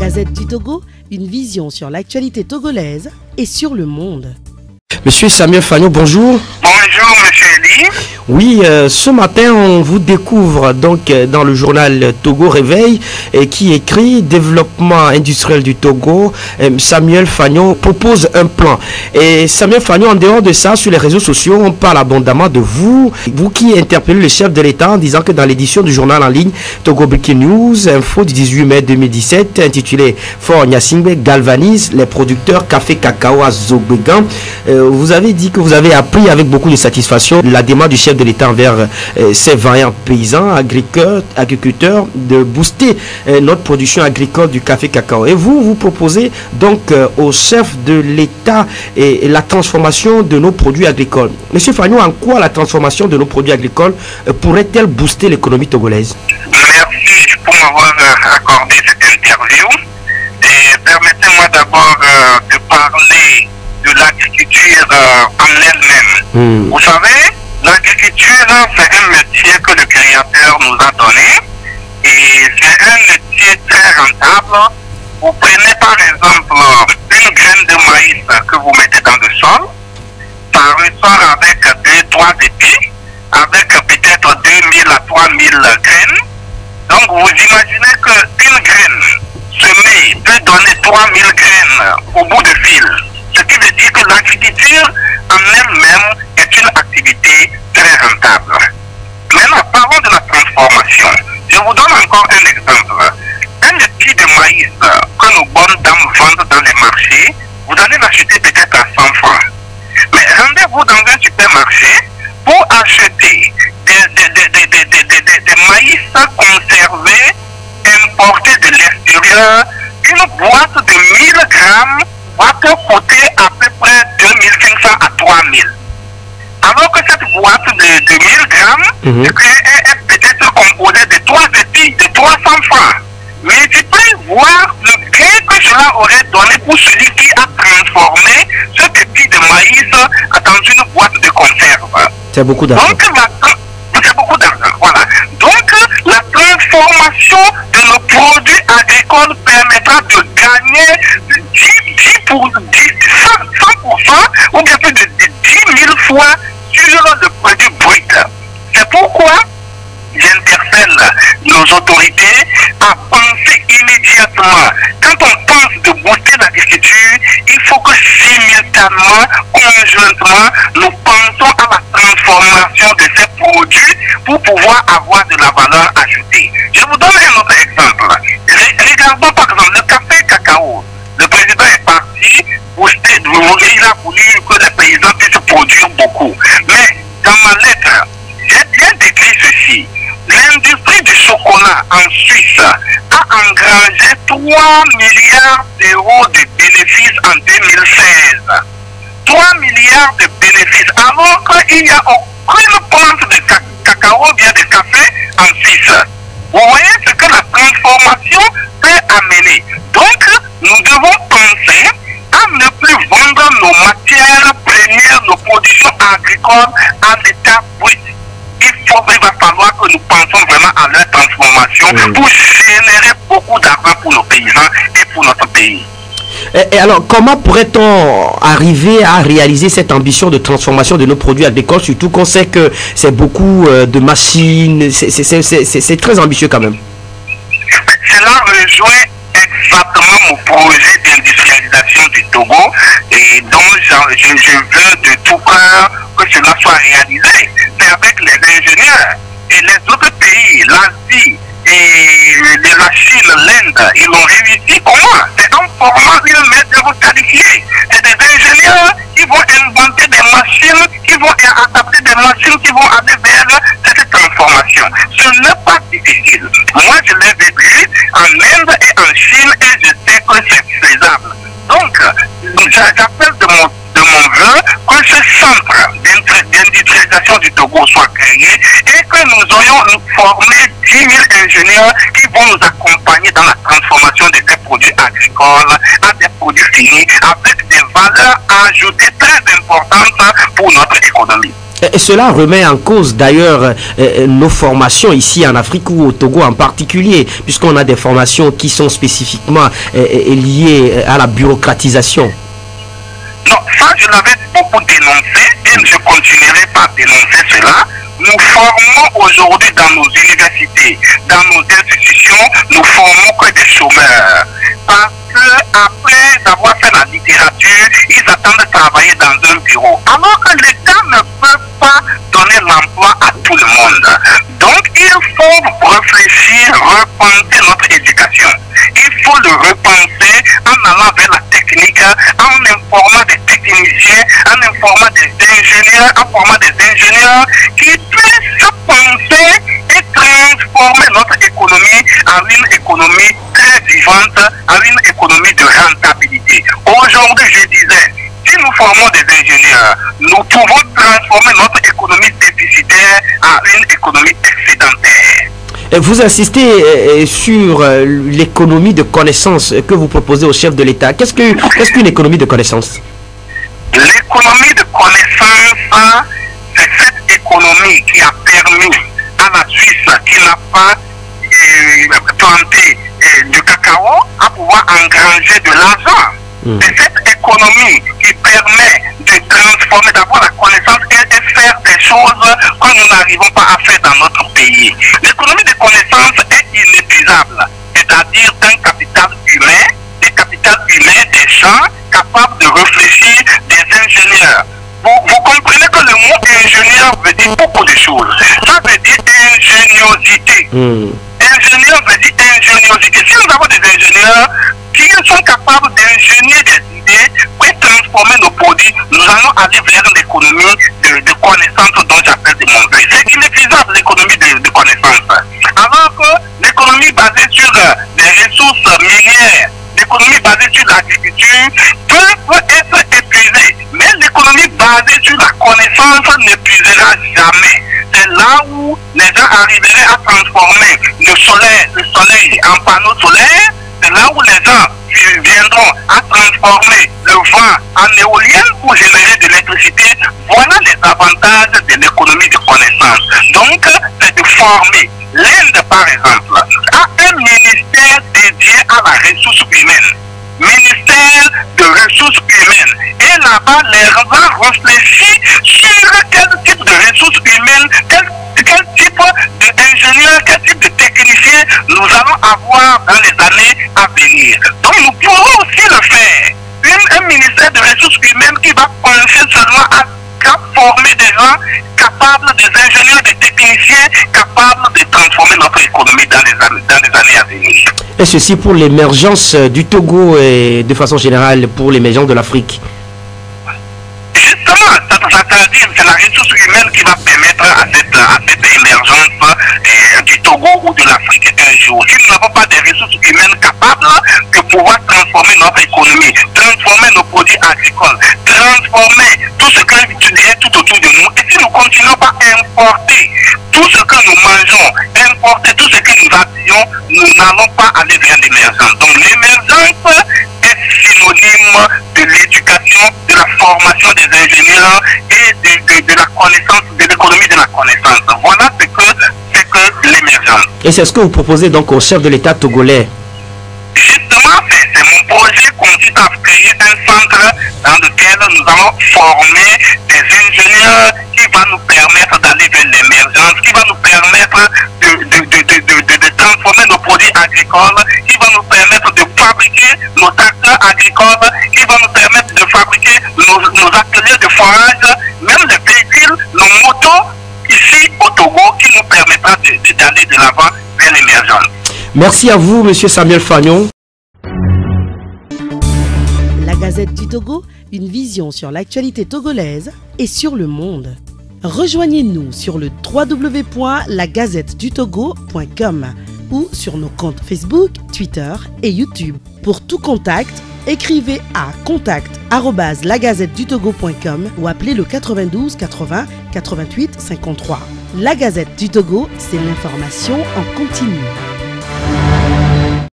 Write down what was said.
Gazette du Togo, une vision sur l'actualité togolaise et sur le monde. Monsieur Samuel Fagnon, bonjour. Bonjour, monsieur Eli. Oui, ce matin, on vous découvre donc dans le journal Togo Réveil qui écrit Développement industriel du Togo. Samuel Fagnon propose un plan. Et Samuel Fagnon, en dehors de ça, sur les réseaux sociaux, on parle abondamment de vous. Vous qui interpellez le chef de l'État en disant que dans l'édition du journal en ligne Togo Breaking News, info du 18 mai 2017, intitulé Fort Nyasingbe galvanise les producteurs café cacao à Zogbegan. Vous avez dit que vous avez appris avec beaucoup de satisfaction la démarche du chef de l'État envers ces vaillants paysans, agriculteurs, de booster notre production agricole du café cacao. Et vous proposez donc au chef de l'État la transformation de nos produits agricoles. Monsieur Fagnon, en quoi la transformation de nos produits agricoles pourrait-elle booster l'économie togolaise? Merci pour m'avoir accordé cette interview. Et permettez-moi d'abord de parler de l'agriculture en elle-même. Vous savez, l'agriculture, c'est un métier que le Créateur nous a donné et c'est un métier très rentable. Vous prenez par exemple une graine de maïs que vous mettez dans le sol, ça ressort avec 2-3 épis, avec peut-être 2000 à 3000 graines. Donc vous imaginez qu'une graine semée peut donner 3000 graines au bout de fil. Ce qui veut dire que l'agriculture en elle-même est une activité très rentable. Maintenant, parlons de la transformation. Je vous donne encore un exemple. Un épi de maïs que nos bonnes dames vendent dans les marchés, vous allez l'acheter peut-être à 100 francs. Mais rendez-vous dans un supermarché pour acheter des maïs conservés, importés de l'extérieur. Une boîte de 1000 grammes va te coûter à peu près 2500 à 3000. Alors que cette boîte de 1000 grammes est peut-être composée de 3 épis de 300 francs. Mais tu peux voir le gain que cela aurait donné pour celui qui a transformé cet épi de maïs dans une boîte de conserve. C'est beaucoup d'argent. Donc, c'est beaucoup d'argent. Voilà. Donc, la transformation de nos produits agricoles permettra de gagner 100% ou bien plus de 10 000 fois sur le produit brut. C'est pourquoi j'interpelle nos autorités à penser immédiatement. Quand on pense de booster l'agriculture, il faut que simultanément, conjointement, nous pensons à la transformation de ces produits pour pouvoir avoir de la valeur ajoutée. Je vous donne un autre exemple. Regardons par exemple le café cacao. Le président est parti booster, il a voulu que les paysans puissent produire beaucoup. Mais dans ma lettre, j'ai bien décrit ceci. L'industrie du chocolat en Suisse a engrangé 3 milliards d'euros de bénéfices en 2016. 3 milliards de bénéfices, alors qu'il n'y a aucune plante de cacao bien de café en Suisse. Vous voyez ce que la transformation peut amener. Donc, nous devons penser à ne plus vendre nos matières premières, nos productions agricoles à l'état brut. Il va falloir que nous pensions vraiment à leur transformation pour générer beaucoup d'argent pour nos paysans et pour notre pays. Et alors, comment pourrait-on arriver à réaliser cette ambition de transformation de nos produits agricoles, surtout qu'on sait que c'est beaucoup de machines, c'est très ambitieux quand même? Cela rejoint exactement mon projet d'industrialisation du Togo et dont je veux de tout cœur que cela soit réalisé. C'est avec les ingénieurs et les autres pays, l'Asie et la Chine, l'Inde, ils ont réussi. Comment? C'est en formant une main-d'œuvre qualifiée. C'est des ingénieurs qui vont inventer des machines, qui vont adapter des machines, qui vont aller vers cette transformation. Ce n'est pas difficile. Moi, je l'ai vécu en Inde et en Chine et je sais que c'est faisable. Donc, j'appelle de mon vœu que ce centre d'industrialisation du Togo soit créé et que nous aurions formé 10 000 ingénieurs qui vont nous accompagner dans la transformation de ces produits agricoles à des produits finis avec des valeurs ajoutées très importantes pour notre économie. Et cela remet en cause d'ailleurs nos formations ici en Afrique ou au Togo en particulier, puisqu'on a des formations qui sont spécifiquement liées à la bureaucratisation. Non, ça je l'avais beaucoup dénoncé et je continuerai par dénoncer cela. Nous formons aujourd'hui dans nos universités, dans nos institutions, nous formons que des chômeurs. Parce qu'après avoir fait la littérature, ils attendent de travailler dans un bureau. Alors que l'État ne peut pas donner l'emploi à tout le monde. Donc il faut réfléchir, repenser notre éducation. Il faut le repenser en allant vers la technique, en informant des techniciens, en informant des ingénieurs, en formant des ingénieurs qui puissent penser et transformer notre économie en une économie très vivante, en une économie de rentabilité. Aujourd'hui, je disais, si nous formons des ingénieurs, nous pouvons transformer notre économie déficitaire en une économie excédentaire. Vous insistez sur l'économie de connaissances que vous proposez au chef de l'État. Qu'est-ce qu'une économie de connaissances? L'économie de connaissances, c'est cette économie qui a permis à la Suisse, qui n'a pas planté du cacao, à pouvoir engranger de l'argent. C'est cette économie qui permet de transformer d'abord la connaissance et faire des choses que nous n'arrivons pas à faire dans notre pays. L'économie de connaissance est inépuisable, c'est-à-dire un capital humain, des gens capables de réfléchir, des ingénieurs. Vous comprenez que le mot ingénieur veut dire beaucoup de choses. Ça veut dire ingéniosité. Ingénieur veut dire ingéniosité. Si nous avons des ingénieurs qui sont capables d'ingénier des idées pour transformer nos produits, nous allons aller vers l'économie de connaissances dont j'appelle de mon vœu. C'est inépuisable l'économie de connaissances. Alors que l'économie basée sur des ressources minières, l'économie basée sur l'agriculture peut être épuisée. Mais l'économie basée sur la connaissance n'épuisera jamais. C'est là où les gens arriveraient à transformer le soleil en panneau solaire. C'est là où les gens viendront à transformer le vent en éolienne pour générer de l'électricité. Voilà les avantages de l'économie de connaissance. Donc, c'est de former. L'Inde, par exemple, a un ministère dédié à la ressource humaine. Ministère de ressources humaines. Et là-bas, les gens réfléchissent sur quel type de ressources humaines, quel type d'ingénieurs, quel type de techniciens nous allons avoir dans les années à venir. Donc nous pourrons aussi le faire. Un ministère de ressources humaines qui va penser seulement à former des gens capables, des ingénieurs, des techniciens capables de transformer notre économie dans les années à venir. Et ceci pour l'émergence du Togo et de façon générale pour l'émergence de l'Afrique. Justement, c'est la ressource humaine qui va permettre à cette émergence du Togo ou de l'Afrique un jour. Si nous n'avons pas des ressources humaines capables de pouvoir transformer notre économie, transformer nos produits agricoles, transformer tout ce que tu disais tout autour de nous, et si nous continuons pas à importer tout ce que nous mangeons, importer tout ce que nous habillons, nous n'allons pas aller vers l'émergence. Donc l'émergence est synonyme de l'éducation, de la formation des ingénieurs et de la connaissance, de l'économie de la connaissance. Voilà ce que c'est que l'émergence. Et c'est ce que vous proposez donc au chef de l'État togolais? Justement, c'est mon projet consiste à créer un centre dans lequel nous allons former des ingénieurs qui va nous permettre d'aller vers l'émergence, qui va nous permettre de transformer nos produits agricoles, qui va nous permettre de fabriquer nos tracteurs agricoles, qui va nous permettre de fabriquer nos ateliers de forage, même les véhicules, nos motos, ici au Togo, qui nous permettra d'aller de l'avant vers l'émergence. Merci à vous, Monsieur Samuel Fagnon. La Gazette du Togo, une vision sur l'actualité togolaise et sur le monde. Rejoignez-nous sur le www.lagazettedutogo.com ou sur nos comptes Facebook, Twitter et YouTube. Pour tout contact, écrivez à contact@lagazettedutogo.com ou appelez le 92 80 88 53. La Gazette du Togo, c'est l'information en continu.